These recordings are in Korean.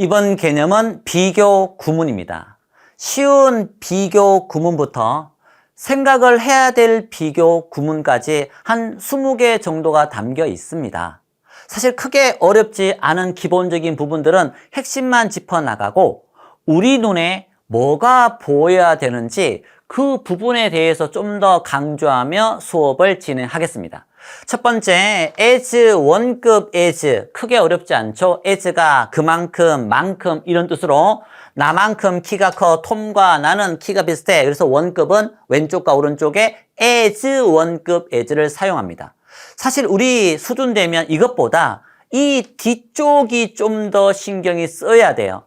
이번 개념은 비교 구문입니다. 쉬운 비교 구문부터 생각을 해야 될 비교 구문까지 한 20개 정도가 담겨 있습니다. 사실 크게 어렵지 않은 기본적인 부분들은 핵심만 짚어나가고 우리 눈에 뭐가 보여야 되는지 그 부분에 대해서 좀 더 강조하며 수업을 진행하겠습니다. 첫 번째, as 1급 as, 크게 어렵지 않죠? as가 그만큼, 만큼 이런 뜻으로 나만큼 키가 커, 톰과 나는 키가 비슷해. 그래서 1급은 왼쪽과 오른쪽에 as 1급 as를 사용합니다. 사실 우리 수준 되면 이것보다 이 뒤쪽이 좀 더 신경이 써야 돼요.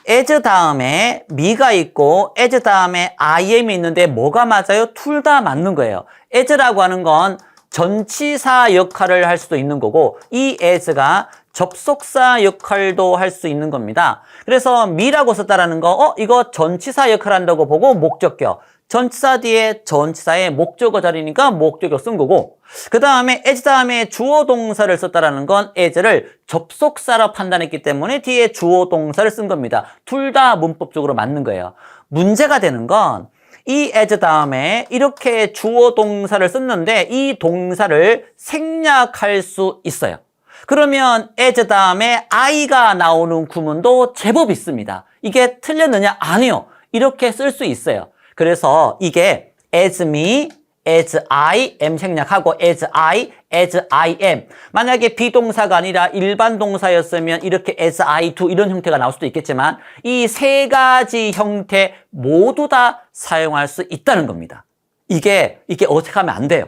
as 다음에 me가 있고 as 다음에 IM이 있는데 뭐가 맞아요? 둘 다 맞는 거예요. as라고 하는 건 전치사 역할을 할 수도 있는 거고 이 as가 접속사 역할도 할 수 있는 겁니다. 그래서 me라고 썼다라는 거 이거 전치사 역할 한다고 보고 목적격. 전치사 뒤에 전치사의 목적어 자리니까 목적어 쓴 거고 그 다음에 as 다음에 주어 동사를 썼다라는 건 as를 접속사로 판단했기 때문에 뒤에 주어 동사를 쓴 겁니다. 둘 다 문법적으로 맞는 거예요. 문제가 되는 건 이 as 다음에 이렇게 주어 동사를 썼는데 이 동사를 생략할 수 있어요. 그러면 as 다음에 I가 나오는 구문도 제법 있습니다. 이게 틀렸느냐? 아니요. 이렇게 쓸 수 있어요. 그래서 이게 as me, as I am 생략하고 as I am. 만약에 비동사가 아니라 일반 동사였으면 이렇게 as I do 이런 형태가 나올 수도 있겠지만 이 세 가지 형태 모두 다 사용할 수 있다는 겁니다. 이게 어떻게 하면 안 돼요.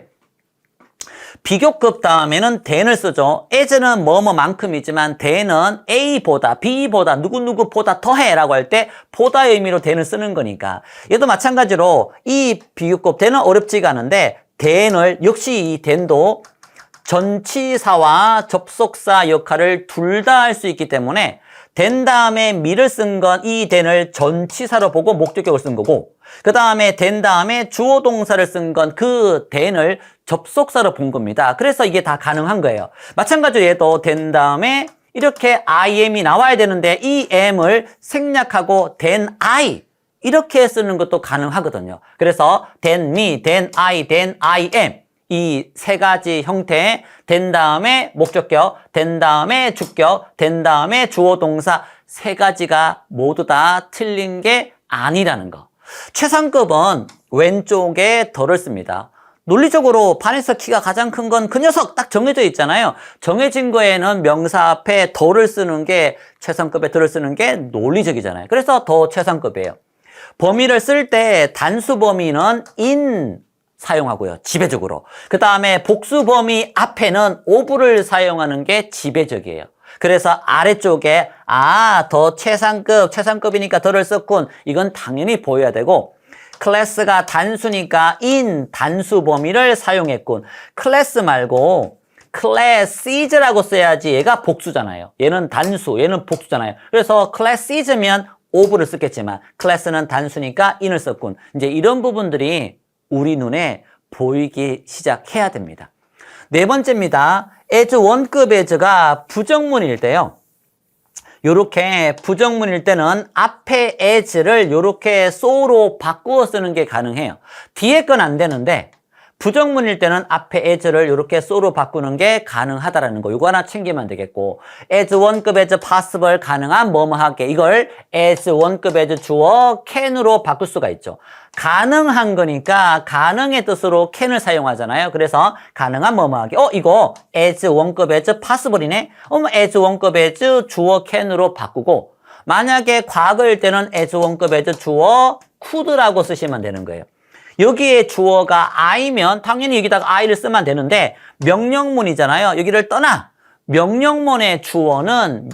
비교급 다음에는 than을 쓰죠. as는 뭐뭐만큼이지만 than은 A보다, B보다, 누구누구보다 더해 라고 할 때 보다의 의미로 than을 쓰는 거니까 얘도 마찬가지로 이 비교급 than은 어렵지가 않은데 than을 역시 이 than도 전치사와 접속사 역할을 둘 다 할 수 있기 때문에 than 다음에 me를 쓴 건 이 than을 전치사로 보고 목적격을 쓴 거고 그 다음에 than 다음에 주어 동사를 쓴 건 그 than을 접속사로 본 겁니다. 그래서 이게 다 가능한 거예요. 마찬가지로 얘도 than 다음에 이렇게 IM이 나와야 되는데 이 M을 생략하고 than I 이렇게 쓰는 것도 가능하거든요. 그래서 than me, than I am 이 세 가지 형태 than 다음에 목적격, than 다음에 주격, than 다음에 주어 동사 세 가지가 모두 다 틀린 게 아니라는 거. 최상급은 왼쪽에 덜을 씁니다. 논리적으로 반에서 키가 가장 큰 건 그 녀석 딱 정해져 있잖아요. 정해진 거에는 명사 앞에 덜을 쓰는 게 최상급에 덜을 쓰는 게 논리적이잖아요. 그래서 더 최상급이에요. 범위를 쓸 때 단수 범위는 in 사용하고요. 지배적으로. 그 다음에 복수 범위 앞에는 of를 사용하는 게 지배적이에요. 그래서 아래쪽에 더 최상급이니까 덜을 썼군. 이건 당연히 보여야 되고 클래스가 단수니까 in 단수 범위를 사용했군. 클래스 말고 classes라고 써야지 얘가 복수잖아요. 얘는 단수, 얘는 복수잖아요. 그래서 classes면 of를 썼겠지만 클래스는 단수니까 in을 썼군. 이제 이런 부분들이 우리 눈에 보이기 시작해야 됩니다. 네 번째입니다. as 1급 as가 부정문일 때요. 요렇게 부정문일 때는 앞에 as를 요렇게 so로 바꾸어 쓰는 게 가능해요. 뒤에 건 안 되는데 부정문일 때는 앞에 as를 요렇게 so로 바꾸는 게 가능하다라는 거. 요거 하나 챙기면 되겠고 as 1급 as possible 가능한 뭐뭐하게 이걸 as 1급 as 주어 can으로 바꿀 수가 있죠. 가능한 거니까 가능의 뜻으로 can을 사용하잖아요. 그래서 가능한 뭐뭐하게 이거 as 1급 as possible이네. as 1급 as 주어 can으로 바꾸고 만약에 과거일 때는 as 1급 as 주어 could라고 쓰시면 되는 거예요. 여기에 주어가 I면 당연히 여기다가 I를 쓰면 되는데 명령문이잖아요. 여기를 떠나. 명령문의 주어는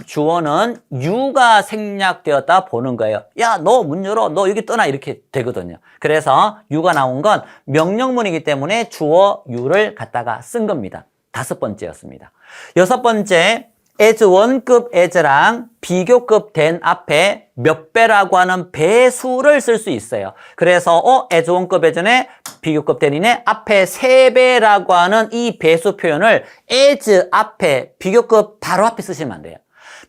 you가 생략되었다 보는 거예요. 야, 너 문 열어. 너 여기 떠나. 이렇게 되거든요. 그래서 you가 나온 건 명령문이기 때문에 주어 you를 갖다가 쓴 겁니다. 다섯 번째였습니다. 여섯 번째, as 1급 as랑 비교급 than 앞에 몇 배라고 하는 배수를 쓸 수 있어요. 그래서 as 1급 as네 비교급 than이네 앞에 3배라고 하는 이 배수 표현을 as 앞에 비교급 바로 앞에 쓰시면 안 돼요.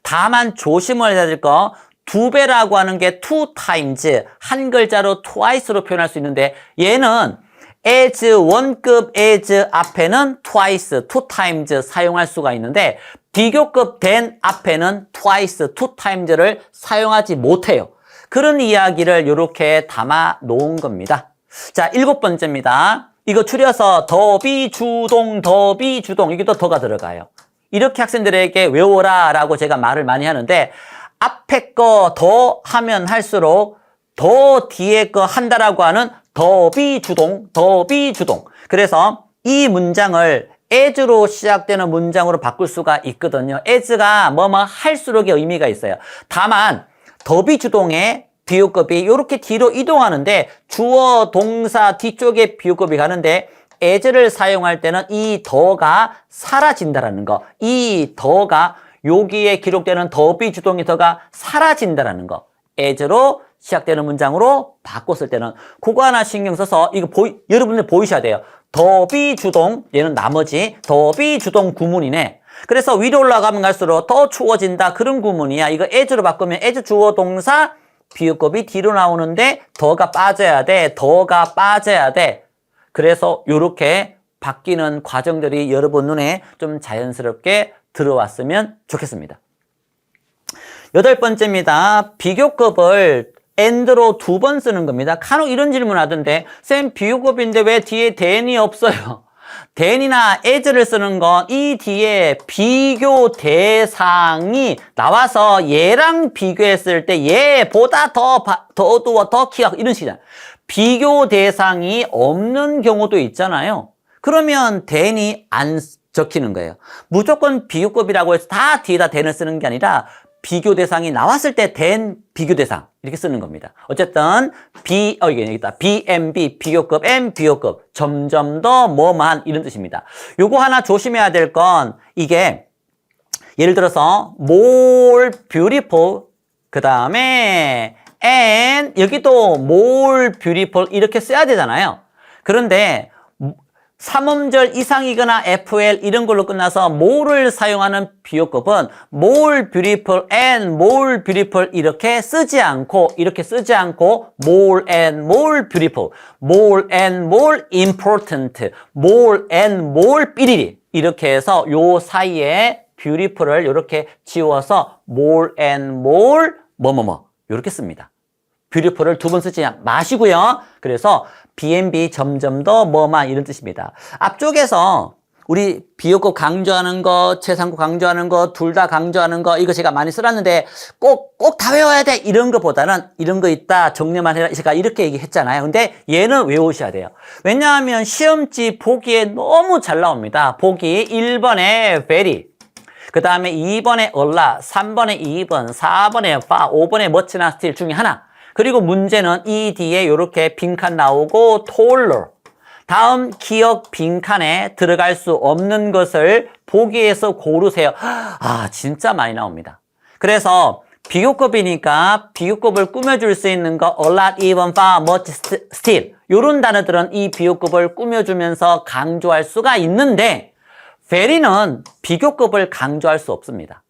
다만 조심을 해야 될 거, 2배라고 하는 게 2 times, 한 글자로 twice로 표현할 수 있는데 얘는 as 1급 as 앞에는 twice, 2 times 사용할 수가 있는데 비교급 than 앞에는 twice, 2 times를 사용하지 못해요. 그런 이야기를 이렇게 담아 놓은 겁니다. 자, 7번째입니다. 이거 줄여서 더비주동, 더비주동, 이게 또 더가 들어가요. 이렇게 학생들에게 외워라 라고 제가 말을 많이 하는데 앞에 거 더 하면 할수록 더 뒤에 거 한다라고 하는 더비주동, 더비주동. 그래서 이 문장을 as로 시작되는 문장으로 바꿀 수가 있거든요. as가 뭐뭐 할수록의 의미가 있어요. 다만 더비주동의 비유급이 이렇게 뒤로 이동하는데 주어, 동사 뒤쪽에 비유급이 가는데 as를 사용할 때는 이 더가 사라진다라는 거. 이 더가 여기에 기록되는 더비주동의 더가 사라진다라는 거. as로 시작되는 문장으로 바꿨을 때는 그거 하나 신경 써서 이거 여러분들 보이셔야 돼요. 더비주동, 얘는 나머지 더비주동 구문이네. 그래서 위로 올라가면 갈수록 더 추워진다 그런 구문이야. 이거 as로 바꾸면 as 주어 동사 비유급이 뒤로 나오는데 더가 빠져야 돼. 더가 빠져야 돼. 그래서 이렇게 바뀌는 과정들이 여러분 눈에 좀 자연스럽게 들어왔으면 좋겠습니다. 8번째입니다. 비교급을 and로 2번 쓰는 겁니다. 간혹 이런 질문 하던데 쌤 비교급인데 왜 뒤에 than이 없어요? than이나 as를 쓰는 건 이 뒤에 비교 대상이 나와서 얘랑 비교했을 때 얘보다 더 어두워, 더 키가 이런 식이잖아요. 비교 대상이 없는 경우도 있잖아요. 그러면 than이 안 적히는 거예요. 무조건 비교급이라고 해서 다 뒤에다 than을 쓰는 게 아니라 비교 대상이 나왔을 때 than 비교 대상 이렇게 쓰는 겁니다. 어쨌든 이게 여기 있다. BMB 비교급, M 비교급, 점점 더 뭐만 이런 뜻입니다. 요거 하나 조심해야 될 건 이게 예를 들어서 more beautiful 그 다음에 and 여기도 more beautiful 이렇게 써야 되잖아요. 그런데 3음절 이상이거나 FL 이런 걸로 끝나서 more를 사용하는 비교급은 more beautiful and more beautiful 이렇게 쓰지 않고 more and more beautiful, more and more important, more and more 삐리리 이렇게 해서 요 사이에 beautiful을 이렇게 지워서 more and more 뭐뭐뭐 이렇게 씁니다. beautiful을 2번 쓰지 마시고요. 그래서 BNB 점점 더 뭐만 이런 뜻입니다. 앞쪽에서 우리 비교급 강조하는 거, 최상급 강조하는 거, 둘 다 강조하는 거 이거 제가 많이 써놨는데 꼭 다 외워야 돼 이런 것보다는 이런 거 있다 정리만 해라 제가 이렇게 얘기했잖아요. 근데 얘는 외우셔야 돼요. 왜냐하면 시험지 보기에 너무 잘 나옵니다. 보기 1번에 very, 그 다음에 2번에 a lot, 3번에 2번, 4번에 far, 5번에 much나 still 중에 하나. 그리고 문제는 이 뒤에 이렇게 빈칸 나오고 taller. 다음 기억 빈칸에 들어갈 수 없는 것을 보기에서 고르세요. 아, 진짜 많이 나옵니다. 그래서 비교급이니까 비교급을 꾸며줄 수 있는 거 a lot, even, far, much, still 이런 단어들은 이 비교급을 꾸며주면서 강조할 수가 있는데 very는 비교급을 강조할 수 없습니다.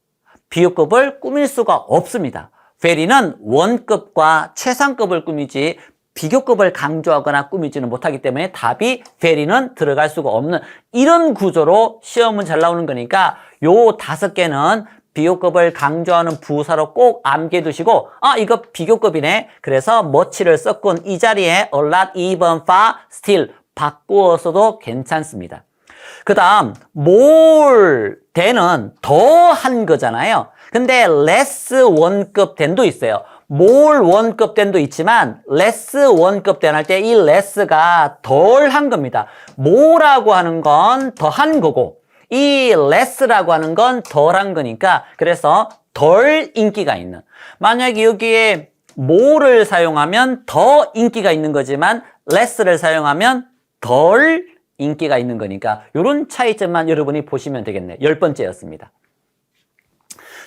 비교급을 꾸밀 수가 없습니다. very는 원급과 최상급을 꾸미지 비교급을 강조하거나 꾸미지는 못하기 때문에 답이 very는 들어갈 수가 없는 이런 구조로 시험은 잘 나오는 거니까 요 5개는 비교급을 강조하는 부사로 꼭 암기해 두시고 이거 비교급이네. 그래서 much를 썼군. 이 자리에 a lot, even, far, still 바꾸어서도 괜찮습니다. 그 다음 more than은 더 한 거잖아요. 근데 less 원급 than도 있어요. more 원급 than도 있지만 less 원급 than 할 때 이 less가 덜 한 겁니다. more라고 하는 건 더 한 거고 이 less라고 하는 건 덜 한 거니까 그래서 덜 인기가 있는. 만약에 여기에 more를 사용하면 더 인기가 있는 거지만 less를 사용하면 덜 인기가 있는 거니까 이런 차이점만 여러분이 보시면 되겠네요. 10번째였습니다.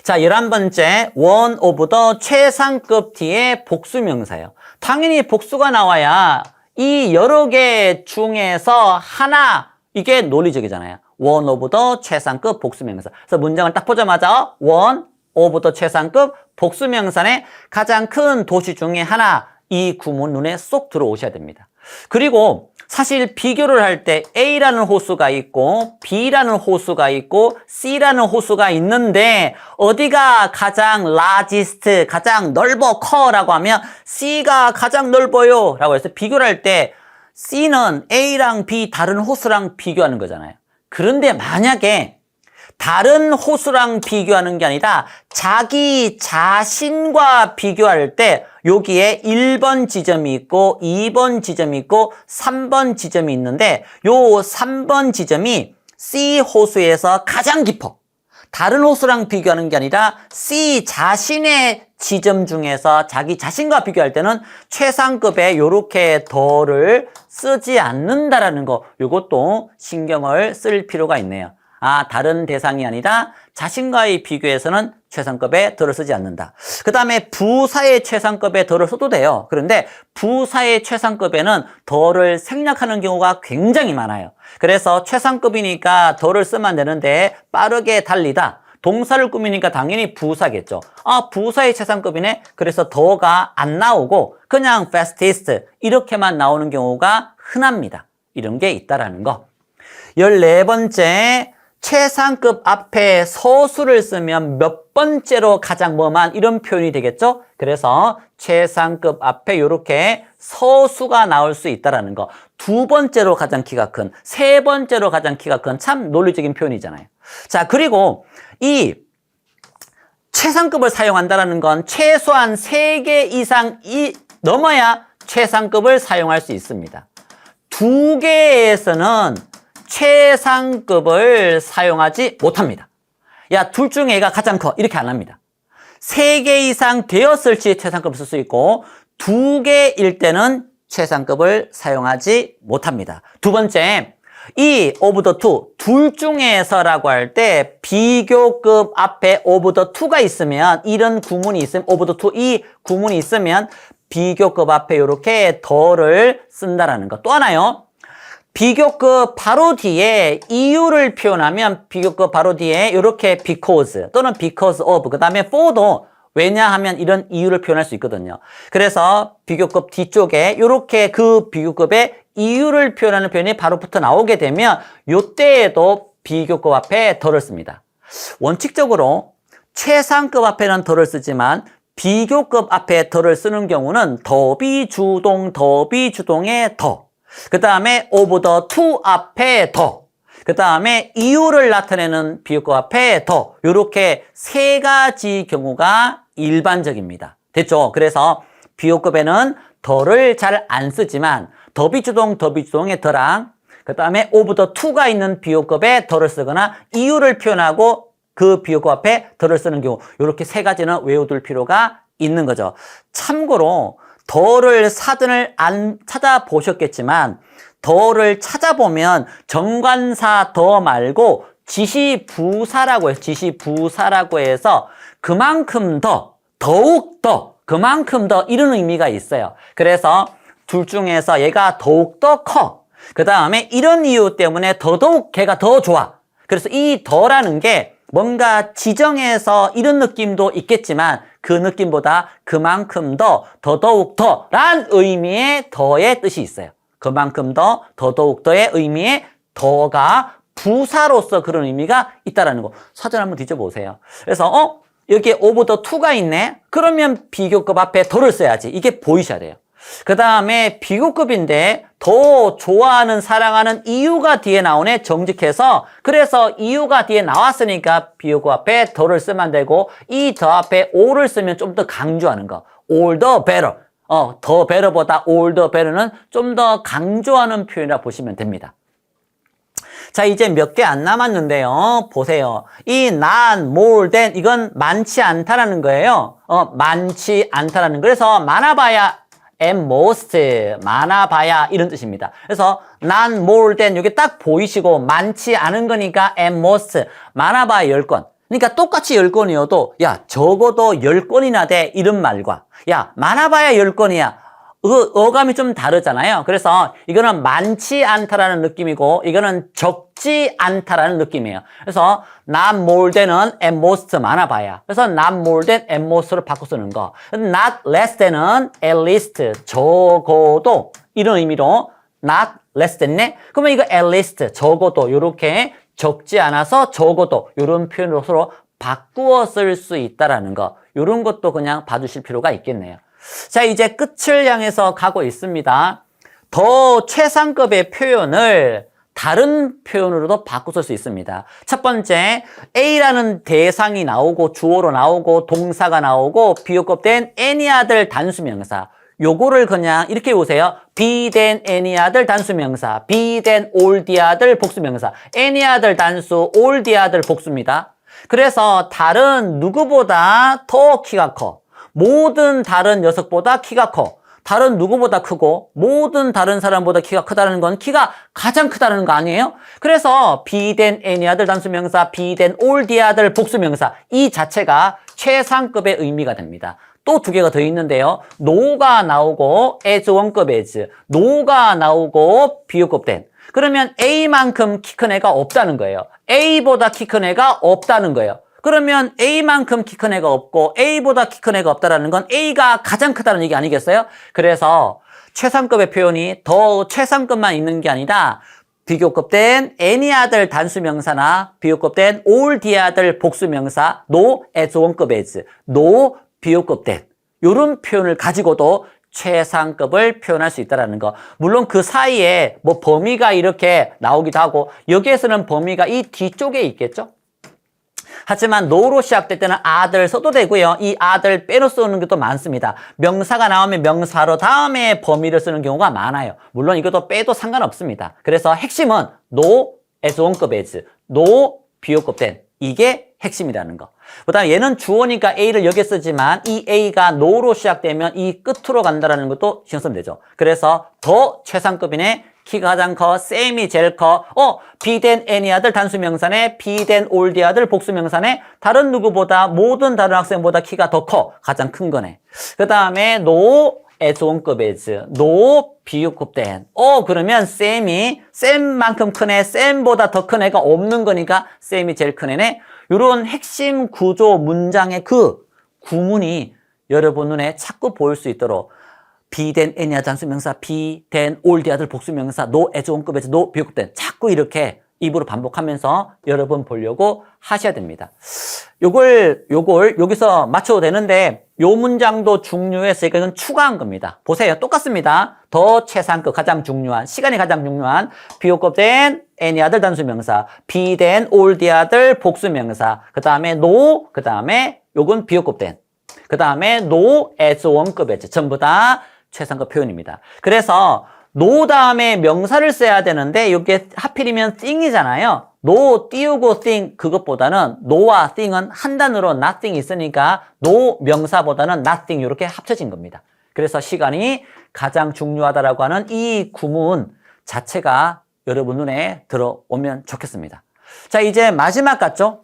자, 11번째 one of the 최상급 뒤에 복수명사예요. 당연히 복수가 나와야 이 여러 개 중에서 하나 이게 논리적이잖아요. one of the 최상급 복수명사. 그래서 문장을 딱 보자마자 one 오브더 최상급 복수명사의 가장 큰 도시 중에 하나, 이 구문 눈에 쏙 들어오셔야 됩니다. 그리고 사실 비교를 할 때 A라는 호수가 있고 B라는 호수가 있고 C라는 호수가 있는데 어디가 가장 largest, 가장 넓어, 커라고 하면 C가 가장 넓어요 라고 해서 비교를 할 때 C는 A랑 B 다른 호수랑 비교하는 거잖아요. 그런데 만약에 다른 호수랑 비교하는 게 아니라 자기 자신과 비교할 때 여기에 1번 지점이 있고 2번 지점이 있고 3번 지점이 있는데 요 3번 지점이 C 호수에서 가장 깊어. 다른 호수랑 비교하는 게 아니라 C 자신의 지점 중에서 자기 자신과 비교할 때는 최상급에 요렇게 더를 쓰지 않는다라는 거, 요것도 신경을 쓸 필요가 있네요. 아, 다른 대상이 아니라 자신과의 비교에서는 최상급에 더를 쓰지 않는다. 그 다음에 부사의 최상급에 더를 써도 돼요. 그런데 부사의 최상급에는 더를 생략하는 경우가 굉장히 많아요. 그래서 최상급이니까 더를 쓰면 되는데 빠르게 달리다. 동사를 꾸미니까 당연히 부사겠죠. 아, 부사의 최상급이네. 그래서 더가 안 나오고 그냥 fastest 이렇게만 나오는 경우가 흔합니다. 이런 게 있다라는 거. 14번째, 최상급 앞에 서술을 쓰면 몇 번째로 가장 뭐만 이런 표현이 되겠죠? 그래서 최상급 앞에 이렇게 서수가 나올 수 있다라는 거. 두 번째로 가장 키가 큰, 세 번째로 가장 키가 큰, 참 논리적인 표현이잖아요. 자, 그리고 이 최상급을 사용한다라는 건 최소한 3개 이상 넘어야 최상급을 사용할 수 있습니다. 2개에서는 최상급을 사용하지 못합니다. 야, 둘 중에 얘가 가장 커. 이렇게 안 합니다. 3개 이상 되었을 시 최상급을 쓸 수 있고 2개일 때는 최상급을 사용하지 못합니다. 두 번째, 이 of the two, 둘 중에서라고 할 때 비교급 앞에 of the two가 있으면, 이런 구문이 있으면, of the two, 이 구문이 있으면 비교급 앞에 이렇게 더를 쓴다라는 거. 또 하나요. 비교급 바로 뒤에 이유를 표현하면 비교급 바로 뒤에 이렇게 because 또는 because of, 그 다음에 for도 왜냐하면 이런 이유를 표현할 수 있거든요. 그래서 비교급 뒤쪽에 이렇게 그 비교급의 이유를 표현하는 표현이 바로 붙어 나오게 되면 이때에도 비교급 앞에 더를 씁니다. 원칙적으로 최상급 앞에는 더를 쓰지만 비교급 앞에 더를 쓰는 경우는 더비주동, 더비주동의 더, 그 다음에 of the two 앞에 더, 그 다음에 이유를 나타내는 비교급 앞에 더, 이렇게 세 가지 경우가 일반적입니다. 됐죠? 그래서 비교급에는 더를 잘 안 쓰지만 더비주동, 더비주동의 더랑 그 다음에 of the two가 있는 비교급에 더를 쓰거나 이유를 표현하고 그 비교급 앞에 더를 쓰는 경우, 이렇게 세 가지는 외워둘 필요가 있는 거죠. 참고로 더를 사전을 안 찾아보셨겠지만 더를 찾아보면 정관사 더 말고 지시부사라고 해서, 지시부사라고 해서 그만큼 더, 더욱 더, 그만큼 더 이런 의미가 있어요. 그래서 둘 중에서 얘가 더욱 더 커. 그 다음에 이런 이유 때문에 더더욱 걔가 더 좋아. 그래서 이 더라는 게 뭔가 지정해서 이런 느낌도 있겠지만 그 느낌보다 그만큼 더, 더더욱 더 란 의미의 더의 뜻이 있어요. 그만큼 더, 더더욱 더의 의미의 더가 부사로서 그런 의미가 있다라는 거. 사전 한번 뒤져보세요. 그래서 여기에 of the two가 있네? 그러면 비교급 앞에 더를 써야지. 이게 보이셔야 돼요. 그 다음에 비교급인데 더 좋아하는, 사랑하는 이유가 뒤에 나오네, 정직해서. 그래서 이유가 뒤에 나왔으니까 비교급 앞에 더를 쓰면 되고, 이 더 앞에 all을 쓰면 좀 더 강조하는 거. all the better. 더 better보다 all the better는 좀 더 강조하는 표현이라 보시면 됩니다. 자, 이제 몇 개 안 남았는데요. 보세요. 이 not, more than, 이건 많지 않다라는 거예요. 많지 않다라는 거. 그래서 많아봐야 at most, 많아봐야 이런 뜻입니다. 그래서 not more than, 이게 딱 보이시고 많지 않은 거니까 at most, 많아봐야 10건. 그러니까 똑같이 10건이어도 야, 적어도 10건이나 돼, 이런 말과 야, 많아봐야 10건이야, 어감이 좀 다르잖아요. 그래서 이거는 많지 않다라는 느낌이고 이거는 적지 않다라는 느낌이에요. 그래서 not more than은 at most 많아봐야. 그래서 not more than at most로 바꿔 쓰는 거. not less than은 at least 적어도 이런 의미로 not less than네. 그러면 이거 at least 적어도 이렇게 적지 않아서 적어도 이런 표현으로 서로 바꾸어 쓸 수 있다라는 거. 이런 것도 그냥 봐주실 필요가 있겠네요. 자, 이제 끝을 향해서 가고 있습니다. 더 최상급의 표현을 다른 표현으로도 바꿔 쓸 수 있습니다. 첫 번째, A라는 대상이 나오고 주어로 나오고 동사가 나오고 비교급된 any other 단수명사. 요거를 그냥 이렇게 보세요. be than any other 단수명사, be than all the other 복수명사. any other 단수, all the other 복수입니다. 그래서 다른 누구보다 더 키가 커. 모든 다른 녀석보다 키가 커. 다른 누구보다 크고 모든 다른 사람보다 키가 크다는 건 키가 가장 크다는 거 아니에요? 그래서 be than any other 단수명사, be than all the other 복수명사 이 자체가 최상급의 의미가 됩니다. 또 두 개가 더 있는데요. no가 나오고 as 원급 as, no가 나오고 비교급된. 그러면 A만큼 키 큰 애가 없다는 거예요. A보다 키 큰 애가 없다는 거예요. 그러면 A만큼 키 큰 애가 없고 A보다 키 큰 애가 없다는 건 A가 가장 크다는 얘기 아니겠어요? 그래서 최상급의 표현이 더 최상급만 있는 게 아니라 비교급된 any other 단수명사나 비교급된 all the other 복수명사 no as 원급 as, no 비교급된 이런 표현을 가지고도 최상급을 표현할 수 있다는 거. 물론 그 사이에 뭐 범위가 이렇게 나오기도 하고 여기에서는 범위가 이 뒤쪽에 있겠죠? 하지만 no로 시작될 때는 other 써도 되고요. 이 other 빼로 쓰는 것도 많습니다. 명사가 나오면 명사로 다음에 범위를 쓰는 경우가 많아요. 물론 이것도 빼도 상관없습니다. 그래서 핵심은 no as 원급 as, no 비교급된 이게 핵심이라는 거. 그 다음에 얘는 주어니까 A를 여기에 쓰지만 이 A가 no로 시작되면 이 끝으로 간다는 것도 신경 쓰면 되죠. 그래서 더 최상급이네. 키가 가장 커, 쌤이 제일 커. be than any other 단수명사네, be than all the other 복수명사네. 다른 누구보다 모든 다른 학생보다 키가 더 커. 가장 큰 거네. 그 다음에 no as 원급 as, no 비교급된. 그러면 쌤만큼 큰 애, 쌤보다 더 큰 애가 없는 거니까 쌤이 제일 큰 애네. 이런 핵심 구조 문장의 그 구문이 여러분 눈에 자꾸 보일 수 있도록 be than any other 단수명사, be than all the other 복수명사, no as 원급 as, no 비교급된 자꾸 이렇게 입으로 반복하면서 여러분 보려고 하셔야 됩니다. 요걸 여기서 맞춰도 되는데 요 문장도 중요해서 이건 추가한 겁니다. 보세요. 똑같습니다. 더 최상급 가장 중요한 시간이 가장 중요한 비교급된 any other 단수명사, be than all the other 복수명사, 그 다음에 no, 그 다음에 요건 비교급된, 그 다음에 no as 원급 as 전부 다 최상급 표현입니다. 그래서 no 다음에 명사를 써야 되는데 이게 하필이면 thing이잖아요. no 띄우고 thing 그것보다는 no와 thing은 한 단어로 nothing 있으니까 no 명사보다는 nothing 이렇게 합쳐진 겁니다. 그래서 시간이 가장 중요하다라고 하는 이 구문 자체가 여러분 눈에 들어오면 좋겠습니다. 자, 이제 마지막 같죠?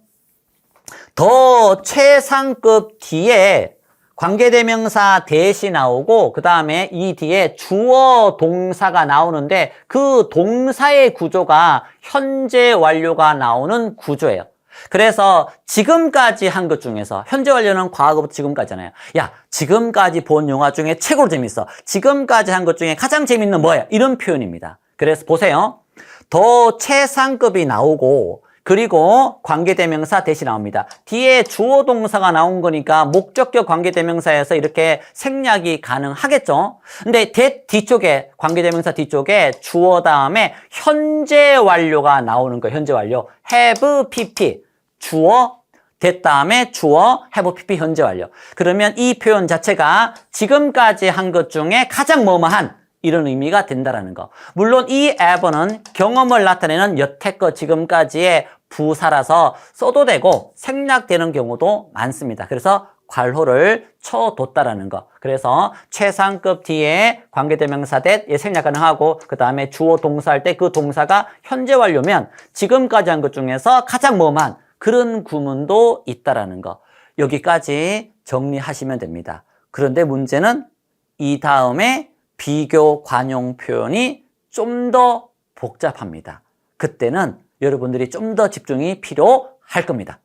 더 최상급 뒤에 관계대명사 대시 나오고 그 다음에 이 뒤에 주어 동사가 나오는데 그 동사의 구조가 현재 완료가 나오는 구조예요. 그래서 지금까지 한 것 중에서 현재 완료는 과거부터 지금까지잖아요. 야, 지금까지 본 영화 중에 최고로 재밌어. 지금까지 한 것 중에 가장 재밌는 뭐야? 이런 표현입니다. 그래서 보세요. 더 최상급이 나오고 그리고 관계대명사 대시 나옵니다. 뒤에 주어 동사가 나온 거니까 목적격 관계대명사에서 이렇게 생략이 가능하겠죠. 근데 뒤쪽에 관계대명사 뒤쪽에 주어 다음에 현재 완료가 나오는 거예요. 현재 완료. have pp 주어 that 다음에 주어 have pp 현재 완료. 그러면 이 표현 자체가 지금까지 한 것 중에 가장 뭐뭐한 이런 의미가 된다라는 거. 물론 이 ever는 경험을 나타내는 여태껏 지금까지의 부사라서 써도 되고 생략되는 경우도 많습니다. 그래서 괄호를 쳐뒀다라는 거. 그래서 최상급 뒤에 관계대명사 that 생략 가능하고 그 다음에 주어 동사할 때 그 동사가 현재 완료면 지금까지 한 것 중에서 가장 뭐만 그런 구문도 있다라는 거. 여기까지 정리하시면 됩니다. 그런데 문제는 이 다음에 비교 관용 표현이 좀 더 복잡합니다. 그때는 여러분들이 좀 더 집중이 필요할 겁니다.